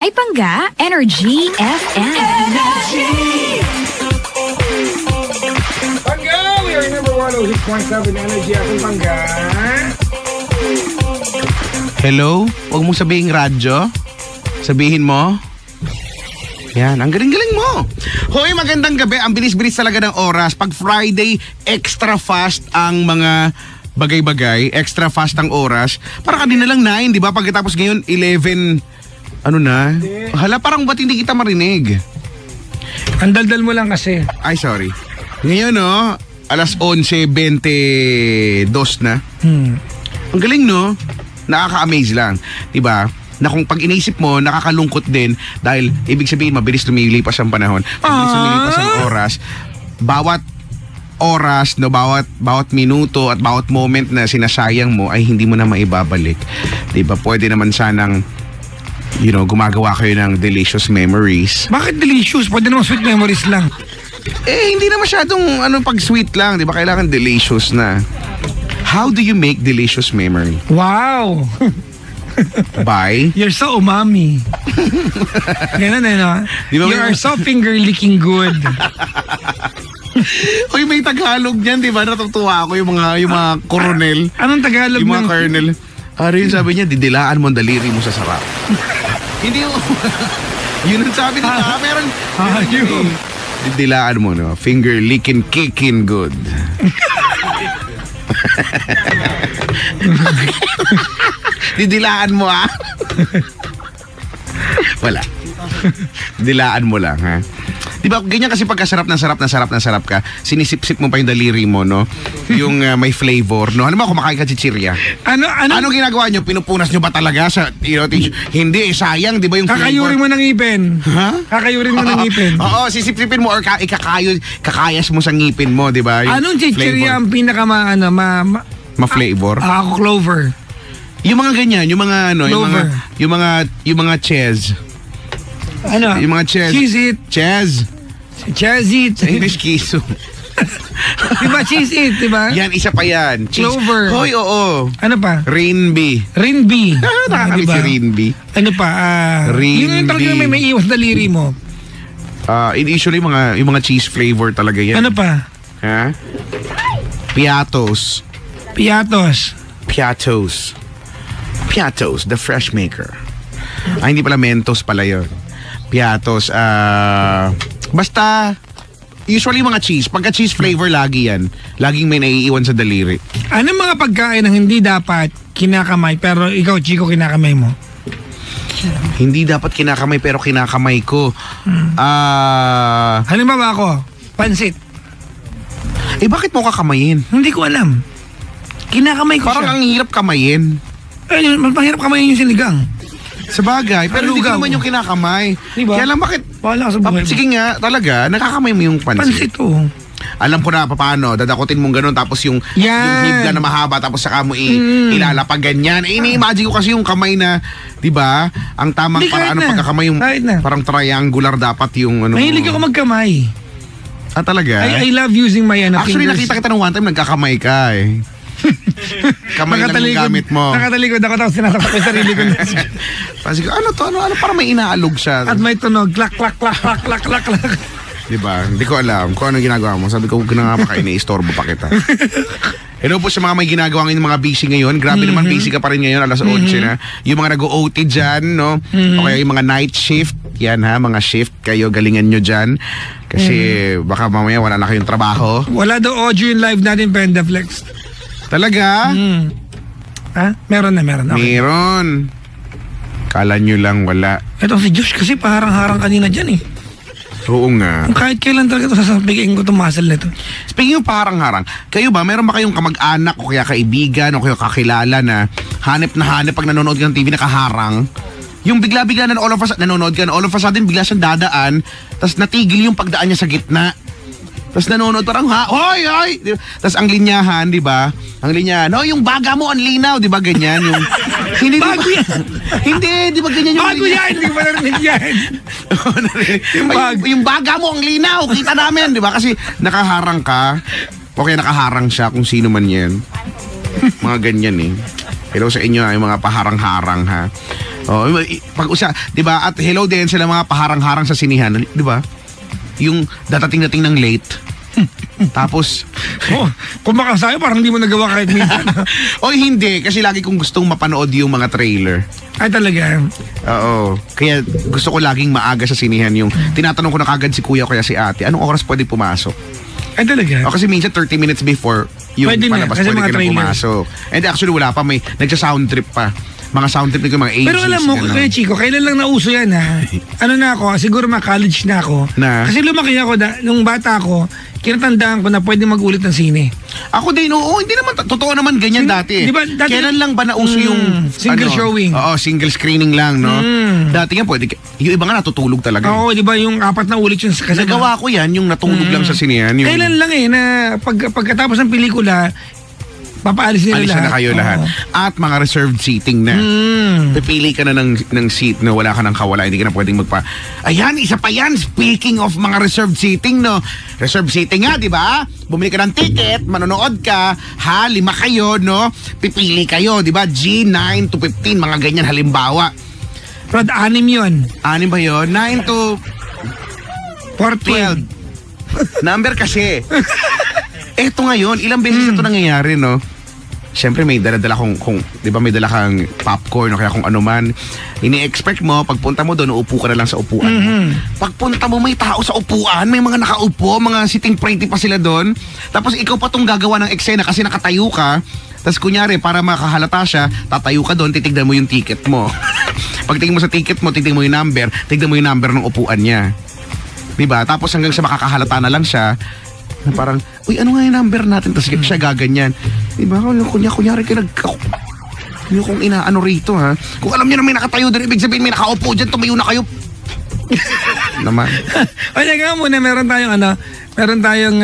ay Pangga Energy FM. Pangga, we are number 106.7 Energy FM Pangga. Hello? Huwag mong sabihin radyo. Sabihin mo. Yan, ang galing-galing mo. Hoy, magandang gabi. Ang bilis-bilis talaga ng oras. Pag Friday, extra fast ang mga bagay-bagay. Extra fast ang oras. Parang kanina lang 9, di ba? Pagkatapos ngayon, 11, ano na? Hala, parang ba't hindi kita marinig? Ang daldal mo lang kasi. Ay, sorry. Ngayon, no? Alas 11:22 na. Ang galing, no? Nakaka-amaze lang. Diba? Na kung pag inisip mo, nakakalungkot din dahil ibig sabihin mabilis lumilipas ang panahon. Mabilis lumilipas ang oras. Bawat oras, no, bawat minuto at bawat moment na sinasayang mo ay hindi mo na maibabalik. Diba? Pwede naman sanang gumagawa kayo ng delicious memories. Bakit delicious? Pwede naman sweet memories lang. Hindi na masyadong pag sweet lang, 'di ba? Kailangan delicious na. How do you make delicious memory? Wow! By? You're so umami. Ganun no? Di ba You are so finger-licking good. Hoy, may Tagalog niyan, 'di ba? Natutuwa ako yung mga koronel. Anong Tagalog Yung mga ng... colonel. Rin sabi niya, didilaan mo ang daliri mo sa sarap. Hindi mo. Yun ang sabi nila. Meron yun. Didilaan mo, no? Finger licking, kicking good. Didilaan mo, ha? Wala. Dilaan mo lang, ha? Diba, ganyan kasi pagkasarap ng sarap ka, sinisip-sip mo pa yung daliri mo, no? Yung may flavor, no? Alam mo, kumakain ka chichirya. Ano ginagawa nyo? Pinupunas nyo ba talaga sa, hindi, sayang, di ba yung Kakayurin mo ng ipin. Ha? Kakayurin mo ng ipin. Oo, sisip-sipin mo or kakayas mo sa ngipin mo, di ba? Anong chichirya ang pinaka ma-flavor? Ako, clover. Yung mga ganyan, yung mga yung mga ches. Ano? Yung mga ches. Cheese it. Cheese it. Sa English, kiso. Diba cheese it, diba? Yan, isa pa yan. Cheese. Clover. Hoy, oo. Ano pa? Rainbee. Rinbee. Nakakamiss si Rainbee. Ano pa? Yung talaga may iwas daliri mo. Usually, yung mga cheese flavor talaga yan. Ano pa? Ha? Piatos, the fresh maker. Hindi pala Mentos pala yun. Piatos, basta, usually mga cheese. Pagka cheese flavor, lagi yan. Laging may naiiwan sa daliri. Ano mga pagkain na hindi dapat kinakamay pero ikaw, Chico, kinakamay mo? Hindi dapat kinakamay pero kinakamay ko. Halimbawa ako, pansit. Bakit mo kakamayin? Hindi ko alam. Kinakamay ko Parang siya. ang hirap kamayin. Mas mahirap kamayin yung sinigang. Sabagay, pero hindi ko Lugaw. naman yung kinakamay. Diba? Kaya lang bakit? Wala ka sa buhay mo. Sige nga, talaga, nakakamay mo yung pansit. Pansit oh. Alam ko na paano, dadakutin mong ganun tapos yung hibla na mahaba tapos saka mo ilalapag ganyan. Ini-imagine ko kasi yung kamay na, 'di ba? Ang tamang Hindi, para kahit na. pagkakamay yung Kahit na. parang triangular dapat yung Mahilig ako magkamay. Talaga? I love using my Actually, fingers. nakita kita nung one time nagkakamay ka eh. Kamay lang yung gamit mo. Nakatalikod ako tapos sinasaksak ko yung sarili ko. Kasi ano to? Ano para may inaalog siya. At may tunog. Klak, klak, klak, klak, klak, klak, klak. Diba? Hindi ko alam kung ano ginagawa mo. Sabi ko, huwag na nga pa kayo, istorbo pa kita. Hello po sa mga may ginagawa ngayon, mga busy ngayon. Grabe naman, busy ka pa rin ngayon, alas 11 na. Yung mga nag-OT dyan, no? O kaya yung mga night shift. Yan ha, mga shift. Kayo, galingan nyo dyan. Kasi baka mamaya wala na kayong trabaho. Wala daw audio yung live natin, Pendaflex. Talaga? Ha? Meron na. Okay. Meron. Kala nyo lang wala. Ito si Josh kasi parang-harang kanina dyan eh. Oo nga. Kahit kailan talaga ito sasabihin ko itong muscle nito. Speaking of parang-harang, kayo ba, meron ba kayong kamag-anak o kaya kaibigan o kaya kakilala na hanep na hanep pag nanonood ka ng TV nakaharang? Yung bigla-bigla na nanonood ka na all of a sudden bigla siyang dadaan tapos natigil yung pagdaan niya sa gitna. Tapos nanonood parang, hoy! Tapos ang linyahan, di ba? Ang linyahan, yung baga mo, ang linaw, di ba ganyan? Yung, hindi, bago yan! Hindi, di ba ganyan yung Bago yan! Hindi ko pa narinig yan! yung baga mo, ang linaw, kita namin, di ba? Kasi nakaharang ka, o kaya nakaharang siya kung sino man yan. Mga ganyan eh. Hello sa inyo, yung mga paharang-harang ha. Oh, di ba? At hello din sila mga paharang-harang sa sinihan, di ba? Yung datating-dating ng late. Tapos, Oh, kung baka sa'yo, parang hindi mo nagawa kahit minsan. oy hindi, kasi lagi kong gustong mapanood yung mga trailer. Ay, talaga. Oo. Kaya gusto ko laging maaga sa sinihan yung tinatanong ko na kagad si kuya o kaya si ate, anong oras pwede pumasok? Ay, talaga. O kasi minsan 30 minutes before yung Pwede na, palabas kasi pwede mga ka na trailer. pumasok. And actually wala pa, may nagsa-sound trip pa. Mga sound trip na mga 80s. Pero alam mo, gano'n. kaya Chico, kailan lang nauso yan ha? Ano na ako, siguro college na ako. Na? Kasi lumaki ako, nung bata ako, kinatandaan ko na pwede mag-ulit ng sine. Ako din, oo, hindi naman, totoo naman ganyan dati. Di ba, dati- Kailan lang ba nauso yung single showing. Oo, single screening lang, no? Dati nga pwede, yung iba nga natutulog talaga. Oo, di ba yung 4 na ulit yung... Kasi Nagawa ko yan, yung natulog lang sa sinehan. Yung, Kailan lang na pagkatapos ng pelikula, papaalis nila alis lahat. na kayo lahat. Oo. At mga reserved seating na. Pipili ka na ng seat na wala ka ng kawala. Hindi ka na pwedeng magpa... Ayan, isa pa yan. Speaking of mga reserved seating, no? Reserved seating nga, di ba? Bumili ka ng ticket, manonood ka, 5 kayo, no? Pipili kayo, di ba? G9 to 15, mga ganyan halimbawa. Rod, 6 yun. 6 ba yun? 9 to 412. 12. Number kasi. Eto ngayon, ilang beses ito nangyayari, no? Siyempre may dala-dala kung 'di ba may dala kang popcorn o kaya kung ano man. Ini-expect mo pagpunta mo doon uupo ka na lang sa upuan mo. Pagpunta mo may tao sa upuan, may mga nakaupo, mga sitting pretty pa sila doon. Tapos ikaw pa tong gagawa ng eksena kasi nakatayo ka. Tapos kunyari para makahalata siya, tatayo ka doon, titignan mo yung ticket mo. Pagtingin mo sa ticket mo, titignan mo yung number, tignan mo yung number ng upuan niya. 'Di ba? Tapos hanggang sa makakahalata na lang siya, na parang, uy, ano nga yung number natin? Tapos siya gaganyan. Diba? Kunyari ka yung kung inaano rito, ha? Kung alam niyo na may nakatayo doon, ibig sabihin may nakaupo dyan, tumayo na kayo. Naman. O, nga muna, meron tayong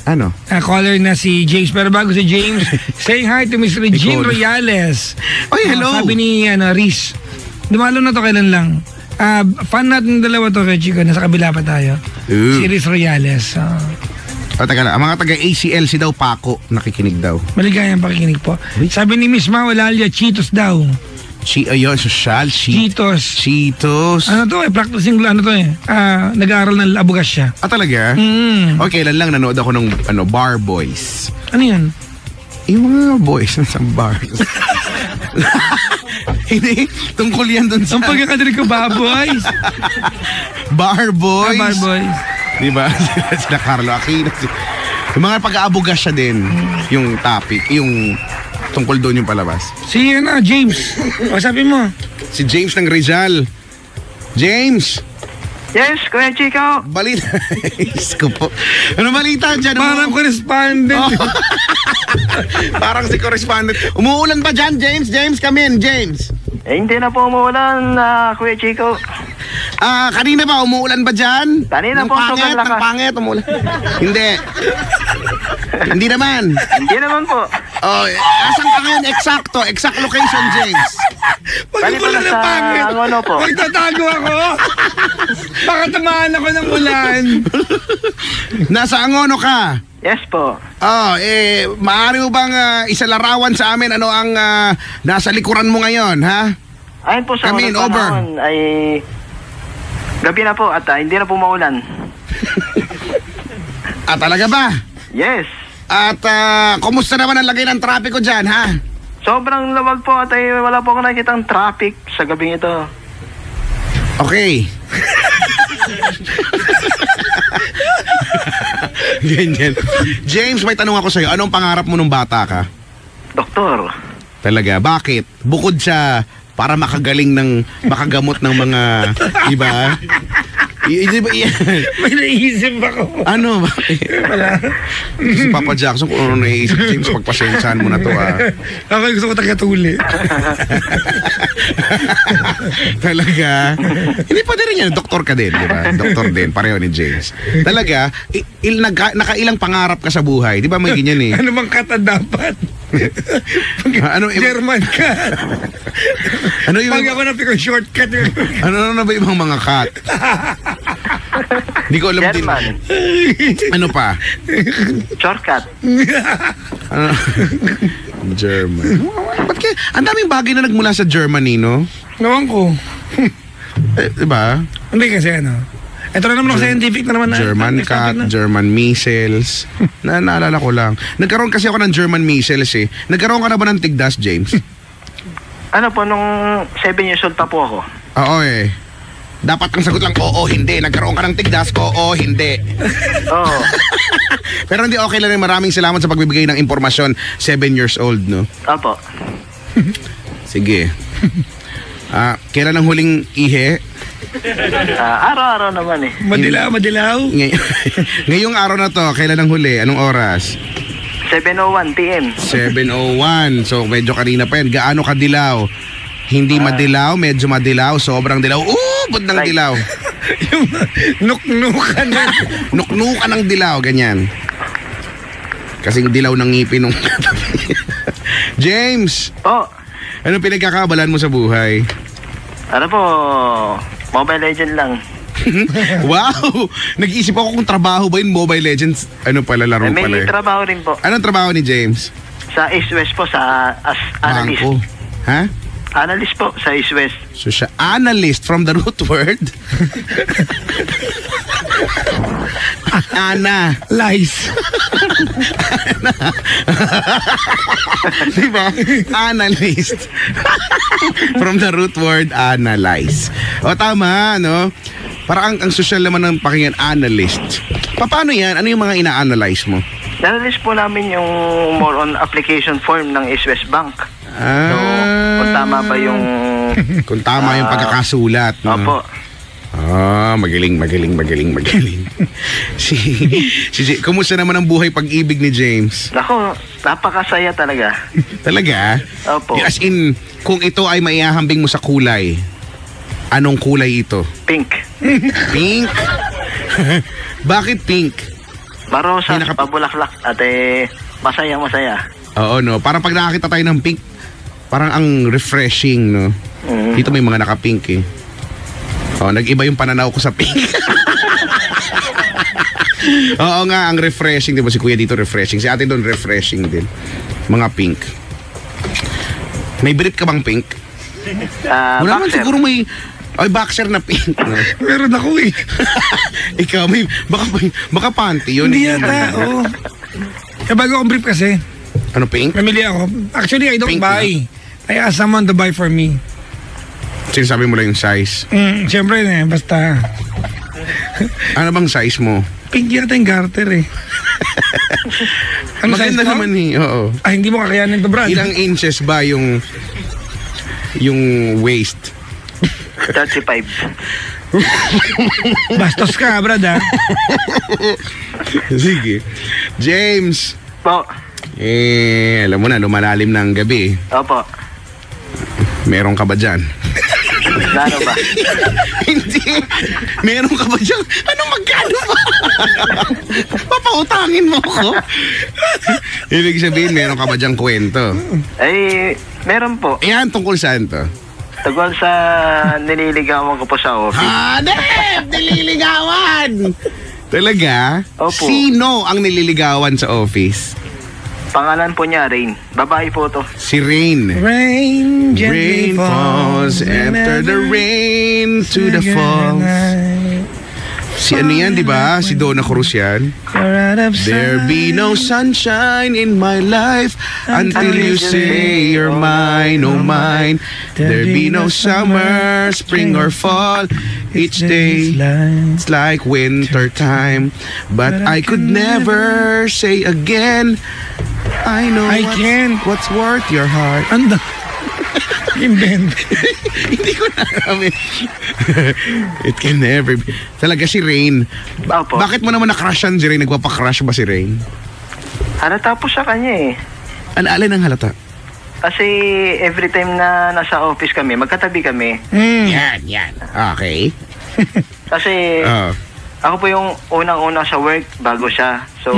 Ano? caller na si James. Pero bago si James, saying hi to Miss Regine Royales. Oy, hello. Sabi ni Riz, dumalo na to kailan lang. Fan natin dalawa to kay Chico, nasa kabila pa tayo. Si Riz Royales. O, taga na. Ang mga taga-ACLC daw, Paco, nakikinig daw. Maligayang pakikinig po. Sabi ni Miss Mawalalia, Cheetos daw. Ayun, social, Cheetos. Cheetos. Ano to practicing nag-aaral ng abugas siya. Ah, talaga? Okay, lang nanood ako ng Bar Boys. Ano yun? Yung mga boys sa bar. Hindi, tungkol yan dun sa Ang pagkakadirig ko, baboys. Bar Boys. Bar boys. Diba? Sila Carlo Aquino. Yung mga pag-aabugas siya din, yung topic, yung tungkol doon yung palabas. Si James. O sabi mo. Si James ng Rizal. James! Yes, Kuya Chico. Balita. Isko po. Ano balita dyan? Parang correspondent. Parang si correspondent. Umuulan ba dyan, James? James, come in, James. Hindi na po umuulan, Kuya Chico. Kanina ba, umuulan ba dyan? Kanina po, sobrang lakas. Ng pangit, umuulan. Hindi. Hindi naman. Hindi naman po. Oh, asan ka ngayon? Exact location, James. Pag-ulan ng sa pangit. Angono po. Magtatago ako. Baka tamaan ako ng ulan. Nasa Angono ka? Yes po. Maaari mo bang isalarawan sa amin ano ang nasa likuran mo ngayon, ha? Ayun po sa Come in, unang over. panahon ay gabi na po at hindi na po maulan. Talaga ba? Yes. At kumusta naman ang lagay ng trapiko dyan, ha? Sobrang lawag po at wala po ako nakikitang traffic sa gabing ito. Okay. Ganyan. James, may tanong ako sa'yo. Anong pangarap mo nung bata ka? Doktor. Talaga, bakit? Bukod sa para makagamot ng mga iba. May naisip ako. Ano? Wala. Si Papa Jackson, kung ano naisip, James, pagpasensyahan mo na to, ha? Ako gusto ko tagatuli. Talaga? Hindi pa din yan. Doktor ka din, di ba? Doktor din. Pareho ni James. Talaga, nakailang pangarap ka sa buhay. Di ba may ganyan eh? Ano bang kata dapat? German cut. Ano yung... Pag ako napikong shortcut. Ano na ba yung mga cut? Hindi ko alam din. German. Ano pa? Shortcut. Ano? German. Ba't kaya, ang daming bagay na nagmula sa Germany, no? Nawan ko. Diba? Hindi kasi ano. Ito na naman ako scientific na naman. German cat, German measles. Naalala ko lang. Nagkaroon kasi ako ng German measles eh. Nagkaroon ka na ba ng tigdas, James? Ano po, nung 7 years old pa po ako. Oo eh. Dapat ang sagot lang, oo, hindi. Nagkaroon ka ng tigdas, oo, hindi. Oo. Pero hindi, okay lang rin. Maraming salamat sa pagbibigay ng impormasyon. 7 years old, no? Opo. Sige. Kailan ang huling ihe? Araw-araw naman eh. Madilaw. Ngayong araw na to, kailan ang huli? Anong oras? 7:01 PM. 7:01. So, medyo kanina pa yan. Gaano kadilaw? Hindi madilaw, medyo madilaw, sobrang dilaw. Ba't ng dilaw? Yung nuknukan na. Nuknukan ng dilaw, ganyan. Kasing dilaw ng ngipin nung James, Oh, anong pinagkakabalan mo sa buhay? ano po, Mobile Legend lang. Wow! Nag-iisip ako kung trabaho ba yun, Mobile Legends. Ano pala, laro May pala. trabaho rin po. Anong trabaho ni James? Sa East West po, sa analyst. Bangko. Ha? Analyst po, sa East West. So siya, analyst from the root word. Ana. Lies. Diba? Analyst. From the root word, analyze. O tama, no? Parang ang social naman ng pakinggan, analyst. Paano yan? Ano yung mga ina-analyze mo? Analyst po namin yung more on application form ng East West Bank. So, kung tama ba yung... Kung tama yung pagkakasulat, no? Opo. Magaling. Kumusta naman ang buhay pag-ibig ni James? Nako, napakasaya talaga. Talaga? Opo. As in, kung ito ay maihahambing mo sa kulay, anong kulay ito? Pink. Pink? Bakit pink? Marosa, May pabulaklak, at masaya. Oo, no? Parang pag nakakita tayo ng pink, parang ang refreshing, no? Dito may mga naka-pink eh. Nag-iba yung pananaw ko sa pink. Oo nga, ang refreshing, di ba? Si Kuya dito refreshing. Si ate doon refreshing din. Mga pink. May brief ka bang pink? Wala man Boxer. siguro may... Ay, boxer na pink. No? Meron ako eh. Ikaw, baka panty yun. Hindi yata, oo. Bago akong brief kasi, Ano, pink? namili ako. Actually, I don't Pink buy. I ask someone to buy for me. Sinasabi mo lang yung size. Siyempre basta Ano bang size mo? pink yata yung garter eh. Ano size Maganda mo? naman eh, oo. Hindi mo kakayanin to, Brad. Ilang inches ba yung waist? 35. Bastos ka, Brad, ha? Sige. James, Po. alam mo na, lumalalim na ang gabi. Opo. Meron ka ba dyan? Lalo ba? Hindi. Meron ka ba dyan? Anong magkano ba? Papautangin mo ko. Ibig sabihin, meron ka ba dyan kwento? Meron po. Ayan, tungkol saan to? Tungkol sa nililigawan ko po sa office. Deb! Nililigawan! Talaga? Opo. Sino ang nililigawan sa office? Pangalan po niya, Rain. Babae po to. Si Rain. Rain Rain gently falls after the rain to the falls. Si ano yan, di ba? Si Donna Cruz yan. There be no sunshine in my life until you say you're mine, oh mine. There be no summer, spring or fall. Each day it's like winter time. But I could never say again, I know I can. what's worth your heart. Anda. Invent. Hindi ko na alam. It can never be. Talaga si Rain. Opo. Bakit mo naman na-crushan si Rain? Nagpapa-crush ba si Rain? Halata po sa kanya eh. Alin ang halata? Kasi every time na nasa office kami, magkatabi kami. Yan. Okay. Kasi ako po yung unang-una sa work bago siya. So,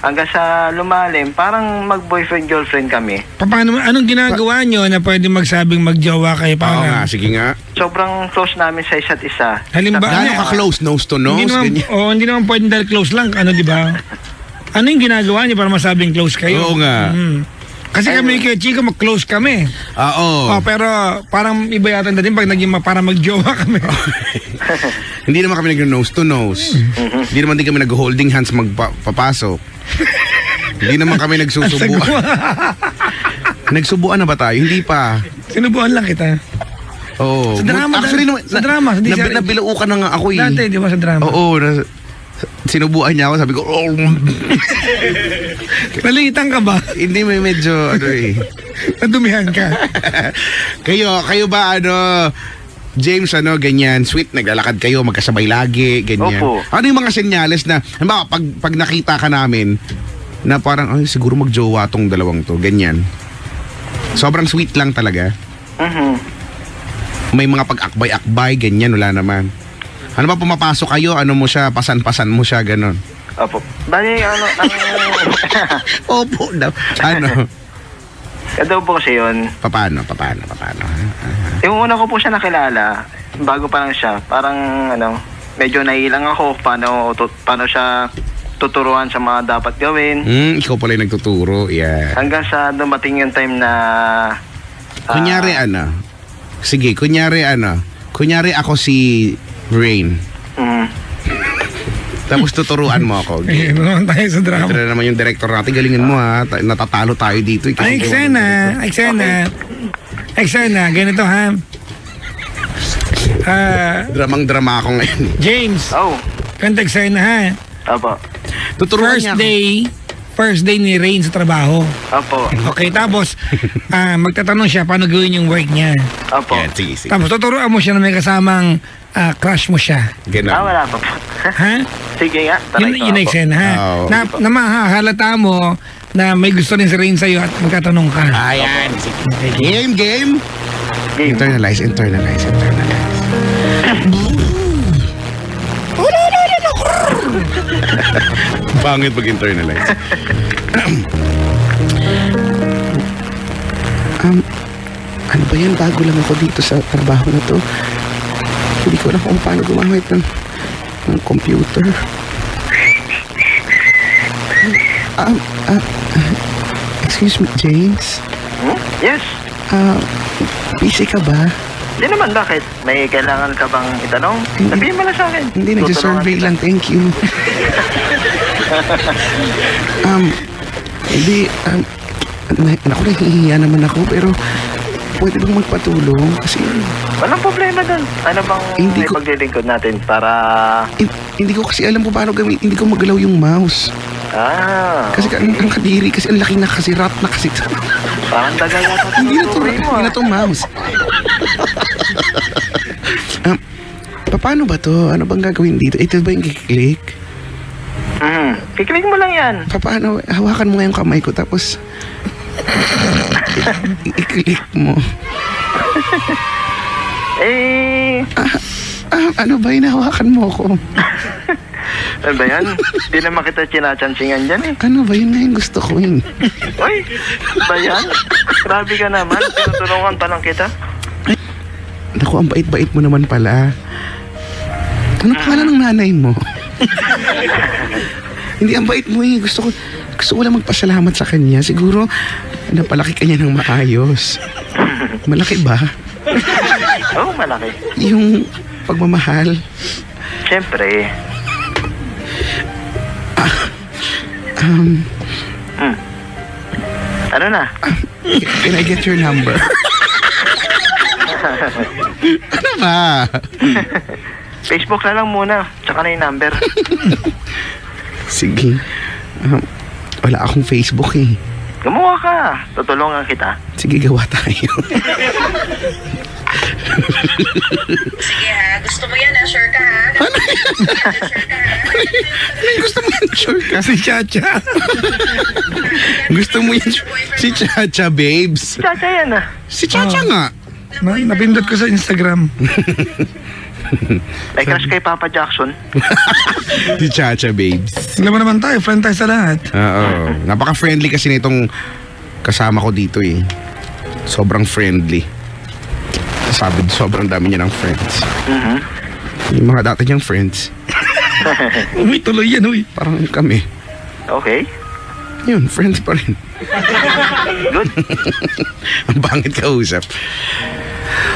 hanggang sa lumalim, parang mag-boyfriend-girlfriend kami. Paano, anong ginagawa nyo na pwede magsabing magjowa kayo? Oo nga, Para sige nga. Sobrang close namin sa isa't isa. Halimbawa, Gano'n ka close? Nose to nose? hindi naman, Ganyan. hindi naman pwede dahil close lang. Ano, di ba? Ano yung ginagawa nyo para masabing close kayo? Oo nga. Kasi kami kay Chico, mag-close kami. Oo. Oh, pero parang iba yata na din pag naging parang magjowa kami. Hindi naman kami nag-nose to nose. Hindi naman din kami nag-holding hands magpapasok. Hindi naman kami nagsusubuan. Nagsubuan na ba tayo? Hindi pa. Sinubuan lang kita. Oo. Sa drama, Actually, sa drama, hindi siya- nabilaukan na nga ako eh. Dati, di ba sa drama? Oo. Sinubuan niya ako. Sabi ko, oh. Nalitan ka ba? Hindi, may medyo, ano eh. Nadumihan ka. Kayo ba, James, ganyan, sweet, naglalakad kayo, magkasabay lagi, ganyan. Opo. Ano yung mga senyales na, halimbawa, pag nakita ka namin, na parang, ay, siguro magjowa tong dalawang to, ganyan. Sobrang sweet lang talaga. May mga pag-akbay-akbay, ganyan, wala naman. Ano ba, pumapasok kayo, ano mo siya, pasan-pasan mo siya, ganon. Opo. Bali, ang Opo, daw. Ano? daw po kasi yun. Paano? Yung una ko po siya nakilala, bago pa lang siya, parang medyo nailang ako paano siya tuturuan sa mga dapat gawin. Ikaw pala yung nagtuturo, yeah. Hanggang sa dumating yung time na Kunyari ako si Rain. Tapos tuturuan mo ako. Ayun naman tayo sa drama. Ito na naman yung director natin. Galingin mo ha. Natatalo tayo dito. Ay, eksena. Ganito ha. Dramang-drama ako ngayon. James, ganito eksena ha. Opo. Tuturuan niya ako. First day ni Rain sa trabaho. Opo. Okay, tapos magtatanong siya paano gawin yung work niya. Opo. Yeah, sige. Tapos tuturuan mo siya na may kasamang crush mo siya. Ganon. Wala pa po. Ha? Sige nga. Yun ang eksena ha. Oo. Na mahahalata mo na may gusto rin si Rain sa'yo at magtatanong ka. Ayan. Sige. Game. Internalize. Pangit pag-internalize. Ano ba yan? Bago lang ako dito sa trabaho na to. Hindi ko alam kung paano gumamit ng computer. Excuse me, James? Yes. Busy ka ba? Hindi naman, bakit? May kailangan ka bang itanong? Sabihin mo na sa akin. Hindi, nagsasurvey Tutulungan lang. Thank you. Naku, nahihiya naman ako, pero pwede bang magpatulong? Kasi kita. Walang problema doon. Ano bang Hindi ko- ipaglilingkod natin para... hindi ko kasi alam kung paano gawin. Hindi ko magalaw yung mouse. Kasi ang kadiri, kasi ang laki na kasi, rat na kasi. Parang daga yata. Hindi na to mouse. Paano ba to? Ano bang gagawin dito? Ito ba yung kiklik? Kiklik mo lang yan. Paano? Hawakan mo nga yung kamay ko, tapos i-click mo. Ano ba hinahawakan mo ko? Ano ba yan? Di naman kita chinachansingan dyan eh. Ano ba yun na yung gusto ko yun? Uy, ba yan? Grabe ka naman. Tinutulungan pa lang kita. Naku, ang bait-bait mo naman pala. Ano pangalan ng nanay mo? Hindi, ang bait mo eh. Gusto ko lang magpasalamat sa kanya. Siguro, napalaki ka niya ng maayos. Malaki ba? Oo, malaki. Yung pagmamahal. Siyempre. Ano na? Can I get your number? Ano ba? Facebook na lang muna. Tsaka na yung number. Sige. Wala akong Facebook eh. Gumawa ka. Tutulungan kita. Sige, gawa tayo. Sige ha, gusto mo yan ha, sure ka ha? Gusto mo yan, sure ka? Si Chacha. Gusto mo yan, si Chacha, babes. Chacha yan ah. Si Chacha nga. Napindot ko sa Instagram. May crush kay Papa Jackson. Si Chacha, babes. Alam mo naman tayo, friend tayo sa lahat. Oo. Napaka-friendly kasi nitong kasama ko dito eh. Sobrang friendly. Sabi, sobrang dami niya ng friends. Yung mga dati niyang friends, Umi, tuloy yan, uy. parang kami. Okay. Yun, friends pa rin. Good. Ang bangit kausap.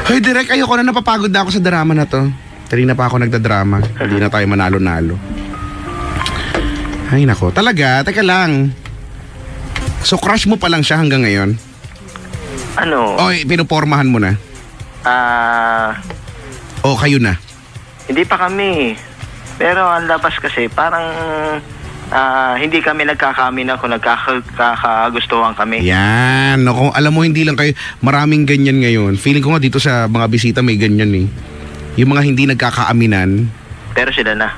Hoy, Direk, ayoko na, napapagod na ako sa drama na to. Kanina pa ako nagdadrama. Hindi na tayo manalo-nalo. Ay, nako. Talaga, teka lang. So, crush mo pa lang siya hanggang ngayon? Ano? O, pinupormahan mo na? O, kayo na? Hindi pa kami. Pero ang labas kasi, parang hindi kami nagkakaamin kung nagkakagustuhan kami. Yan. Naku, alam mo, hindi lang kayo. Maraming ganyan ngayon. Feeling ko nga dito sa mga bisita may ganyan eh. Yung mga hindi nagkakaaminan. Pero sila na.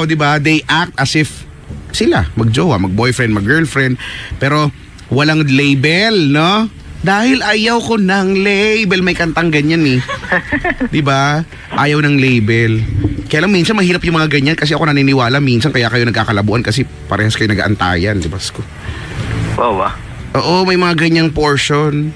Di ba? They act as if sila, magjowa, mag-boyfriend, mag-girlfriend. Pero walang label, no? Dahil ayaw ko ng label. May kantang ganyan eh. Di ba? Ayaw ng label. Kaya lang minsan mahirap yung mga ganyan kasi ako naniniwala minsan kaya kayo nagkakalabuan kasi parehas kayo nag-aantayan, di ba? Wow, Oo, may mga ganyang portion.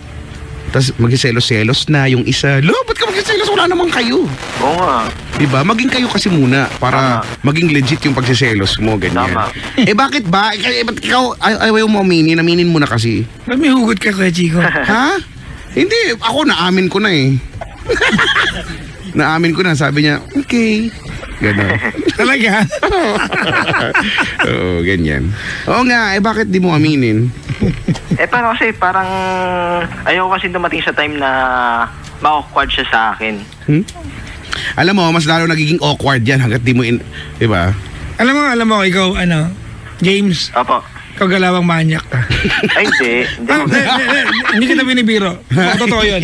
Tapos magsiselos-selos na yung isa. Lo, ba't ka magsiselos? Wala naman kayo. Oo nga. Diba? Maging kayo kasi muna para maging legit yung pagsiselos mo, ganyan. Tama. Bakit ba? Ba't ikaw ayaw mo aminin? Aminin mo na kasi. Ba't may hugot ka, Kuya Chico? Ha? Hindi. Ako naamin ko na eh. Naamin ko na. Sabi niya, okay. Gano'n. Talaga? Oo, ganyan. Oo nga, bakit di mo aminin? Pero kasi parang ayaw kasi dumating sa time na ma-awkward siya sa akin. Alam mo, mas lalo nagiging awkward yan hanggat di mo diba? Alam mo, ikaw, James, Opo. ikaw galawang manyak ka. Ay, hindi. Hindi kita binibiro. Totoo yun.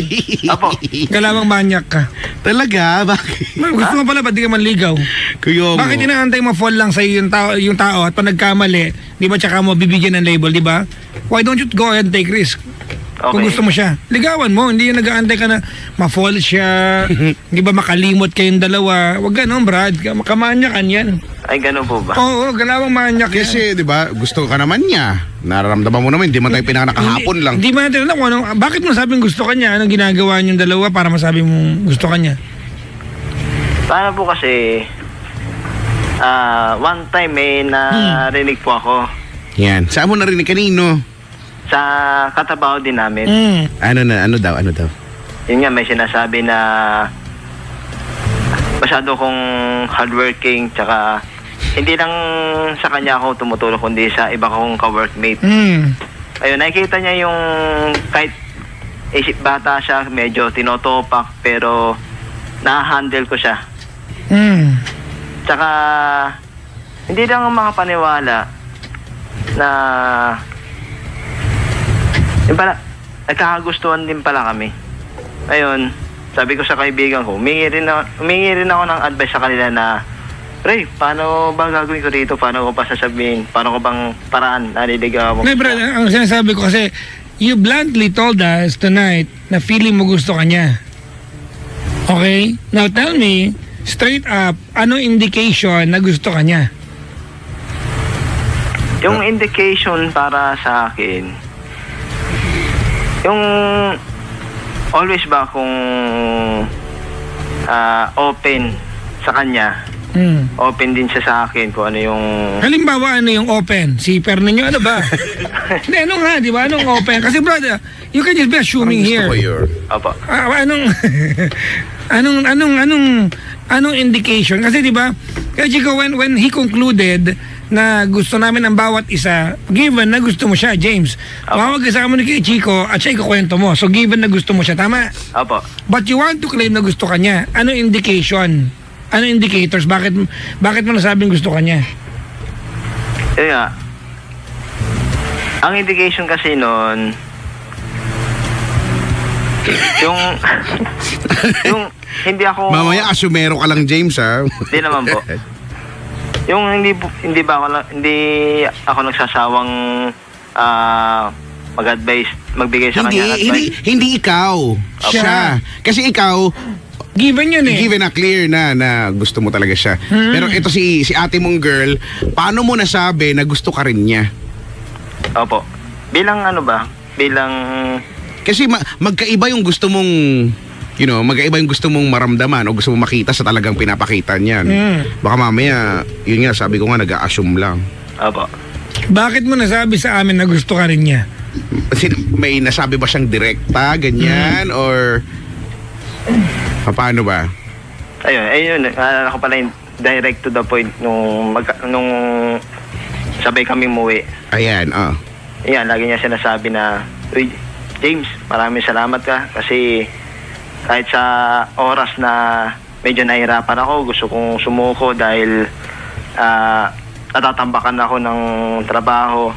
Opo. Galawang manyak ka. Talaga? Bakit? Gusto mo pala, ba't di ka manligaw? Kuya mo. Bakit inaantay mo fall lang sa'yo yung tao at pag nagkamali, di ba, tsaka mo bibigyan ng label, di ba? Why don't you go ahead and take risk? Kung Okay. gusto mo siya, ligawan mo. Hindi yung nag-aantay ka na ma-fall siya, di ba, makalimot kayong dalawa. Huwag ganon, Brad. Kamanyakan yan. Ay, ganun po ba? Oo, galawang manyak yan. Kasi, di ba, gusto ka naman niya. Nararamdaman mo naman, hindi man tayo pinanakahapon lang. Hindi mo natin alam kung bakit mo sabing gusto ka niya? Anong ginagawa niyong dalawa para masabi mong gusto ka niya? Paano po kasi, one time may narinig po ako Yan. Saan mo narinig kanino? sa katabaho din namin. Ano daw? Yun nga, may sinasabi na masyado kong hardworking, tsaka hindi lang sa kanya ako tumutulong, kundi sa iba kong ka-workmate. Ayun, nakikita niya yung kahit isip bata siya, medyo tinotopak, pero na-handle ko siya. Tsaka, hindi lang makapaniwala na yung pala, nagkakagustuhan din pala kami. Ayun, sabi ko sa kaibigan ko, humingi rin ako ng advice sa kanila na, Ray, paano ba gagawin ko dito? Paano ko pa sasabihin? Paano ko bang paraan na niligaw mo? Brad, ang sinasabi ko kasi, you bluntly told us tonight na feeling mo gusto ka niya. Okay? Now tell me, straight up, anong indication na gusto ka niya? Yung indication para sa akin, yung always ba kung open sa kanya, open din siya sa akin kung ano yung... Halimbawa, ano yung open? Siper ninyo, ano ba? Hindi, ano nga, di ba? Anong open? Kasi brother, you can just be assuming here. Opo. Anong indication? Kasi di ba, kaya Chico, when he concluded na gusto namin ang bawat isa, given na gusto mo siya, James, mawag ka sa mo ni Chico at siya ikukwento mo. So given na gusto mo siya, tama? Opo. But you want to claim na gusto ka niya. Anong indication? Anong indicators? Bakit mo nasabing gusto ka niya? Yun nga. Ang indication kasi nun, yung hindi ako... Mamaya asumero ka lang, James, ha? Hindi naman po. Yung hindi ako nagsasawang mag-advise, magbigay sa kanya ng advice. Hindi ikaw. Siya. Kasi ikaw, given yun eh. given na clear na gusto mo talaga siya. Pero ito si ate mong girl, paano mo nasabi na gusto ka rin niya? Opo. Bilang ano ba? Bilang... Kasi magkaiba yung gusto mong, magkaiba yung gusto mong maramdaman o gusto mong makita sa talagang pinapakita niyan. Baka mamaya, yun nga, sabi ko nga, nag-a-assume lang. Opo. Bakit mo nasabi sa amin na gusto ka rin niya? May nasabi ba siyang direkta, ganyan, or paano ba? Ayun, naalala ko pala yung direct to the point nung sabay kami umuwi. Ayan, Ayan, lagi niya sinasabi na, "Uy, James, maraming salamat ka kasi kahit sa oras na medyo nahirapan ako, gusto kong sumuko dahil natatambakan ako ng trabaho.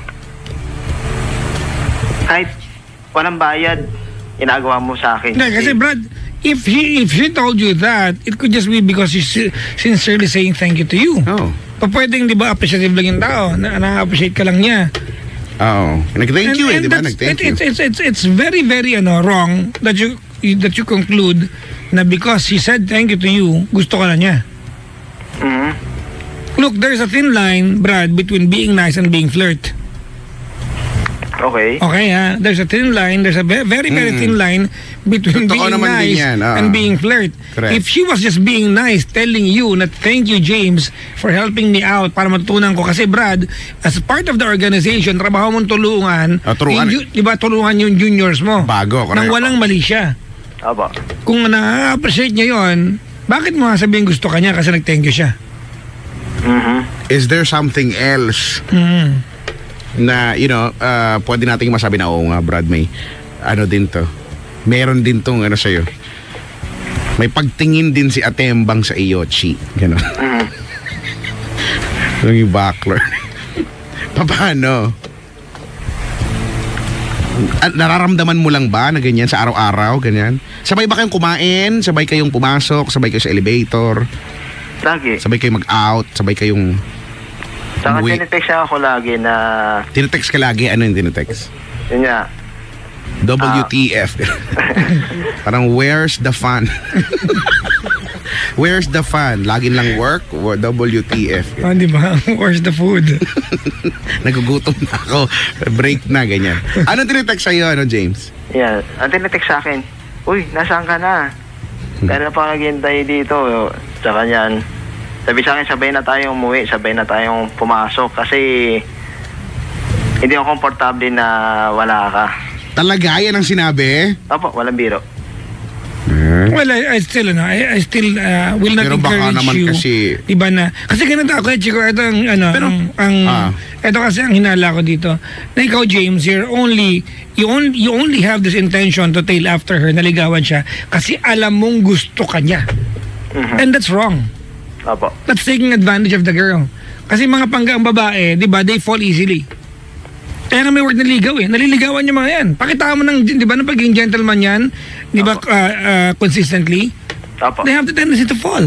Kahit walang bayad, inagawa mo sa akin." Hindi, kasi Brad, if she told you that, it could just be because she's sincerely saying thank you to you. Oh. Pwedeng, di ba, appreciative lang yung tao, na-appreciate ka lang niya. Oo. Nag-thank you di ba? that's- Nag-thank you. It's very, very wrong that you conclude na because she said thank you to you, gusto ka na niya. Mhm. Look, there's a thin line, Brad, between being nice and being flirt. Okay. Okay, ha? There's a thin line, there's a very, very thin line between Totoo being naman din nice yan, oo. and being flirt. Correct. If she was just being nice, telling you na thank you, James, for helping me out para matutunan ko. Kasi Brad, as part of the organization, trabaho mong tulungan, Turuan. di ba, tulungan yung juniors mo. Bago, correct. Nang walang mali siya. Aba. Kung na-appreciate niya yon, bakit mo sabihin gusto ka niya kasi nag-thank you siya? Mhm. Is there something else na, pwede nating masabi na, oo nga, Brad, may, din to. Meron din tong, sa'yo. May pagtingin din si Atembang sa iyo, Chi. Gano'n. Yung backler. Paano? Nararamdaman mo lang ba na ganyan sa araw-araw, ganyan? Sabay ba kayong kumain? Sabay kayong pumasok? Sabay kayo sa elevator? Lagi. Sabay kayong mag-out? Sabay kayong Saka umuwi? tinetext siya ako lagi na, Tinetext ka lagi? Ano yung tinetext? yun nga, WTF. Parang, where's the fun? Where's the fun? Laging lang work? Or WTF? Ah, di ba? Where's the food? Nagugutom na ako. Break na, ganyan. Anong tinetext sa'yo, James? yan. Ang tinetext sa akin, "Uy, nasaan ka na? Kaya na pa naghihintay dito." Tsaka yan, sabi sa akin, sabay na tayong umuwi, sabay na tayong pumasok kasi hindi ako komportable na wala ka. Talaga yan ang sinabi? Opo, walang biro. Well, I still will not Pero baka encourage naman you. kasi- Diba na? Kasi ganito ako, Chico, ito ang, ito kasi ang hinala ko dito. Na ikaw, James, you only have this intention to tail after her, naligawan siya, kasi alam mong gusto ka niya. And that's wrong. Opo. That's taking advantage of the girl. Kasi mga panggang babae, di ba, they fall easily. Kaya nga may word na ligaw eh. Naliligawan yung mga yan. Pakita mo ng, di ba, ng pagiging gentleman yan, di ba, consistently, Opo. they have the tendency to fall.